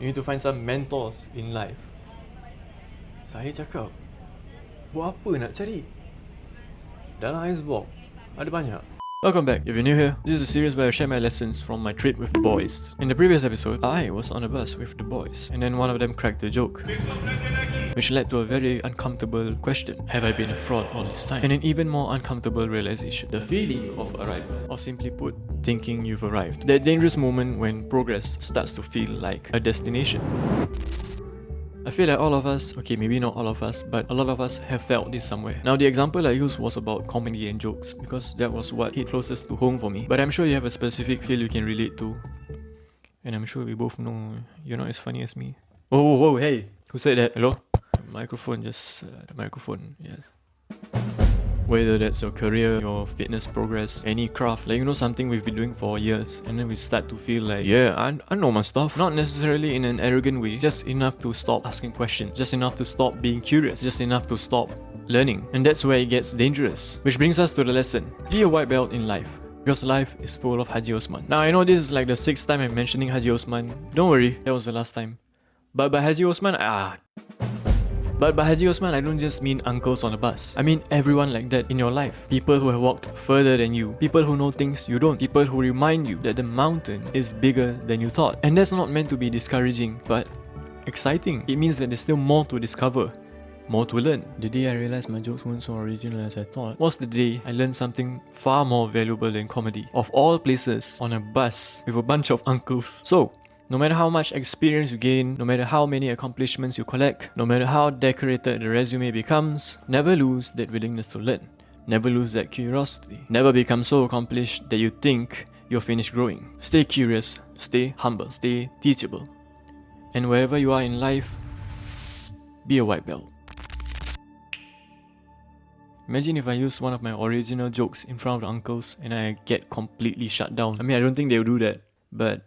You need to find some mentors in life. Saya cakap, buat apa nak cari? Dalam icebox ada banyak. Welcome back. If you're new here, this is a series where I share my lessons from my trip with the boys. In the previous episode, I was on a bus with the boys, and then one of them cracked a joke, which led to a very uncomfortable question. Have I been a fraud all this time? And an even more uncomfortable realization. The feeling of arrival, or simply put, thinking you've arrived. That dangerous moment when progress starts to feel like a destination. I feel like all of us, okay, maybe not all of us, but a lot of us have felt this somewhere. Now, the example I used was about comedy and jokes, because that was what hit closest to home for me. But I'm sure you have a specific feel you can relate to. And I'm sure we both know you're not as funny as me. Whoa, hey! Who said that? Hello? Microphone, microphone, yes. Whether that's your career, your fitness progress, any craft, like something we've been doing for years, and then we start to feel like, yeah, I know my stuff. Not necessarily in an arrogant way, just enough to stop asking questions, just enough to stop being curious, just enough to stop learning. And that's where it gets dangerous. Which brings us to the lesson. Be a white belt in life. Because life is full of Haji Osman. Now I know this is like the 6th time I'm mentioning Haji Osman. Don't worry, that was the last time. But by Haji Osman, But by Haji Osman, I don't just mean uncles on a bus. I mean everyone like that in your life. People who have walked further than you. People who know things you don't. People who remind you that the mountain is bigger than you thought. And that's not meant to be discouraging, but exciting. It means that there's still more to discover. More to learn. The day I realized my jokes weren't so original as I thought was the day I learned something far more valuable than comedy. Of all places, on a bus with a bunch of uncles. So, no matter how much experience you gain, no matter how many accomplishments you collect, no matter how decorated the resume becomes, never lose that willingness to learn. Never lose that curiosity. Never become so accomplished that you think you're finished growing. Stay curious, stay humble, stay teachable. And wherever you are in life, be a white belt. Imagine if I use one of my original jokes in front of the uncles and I get completely shut down. I mean, I don't think they'll do that, but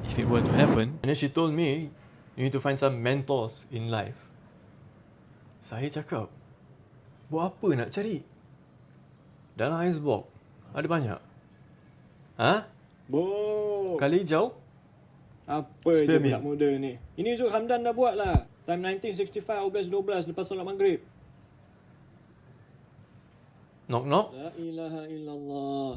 if it were to happen. And then she told me, you need to find some mentors in life. Saya cakap, buat apa nak cari? Dalam icebox ada banyak. Ha? Bo, Kali hijau? apa Spare je me. budak muda ni? Ini Zul Hamdan dah buat lah. Time 1965, Ogos 12, lepas solat maghrib. Knock knock. La ilaha illallah.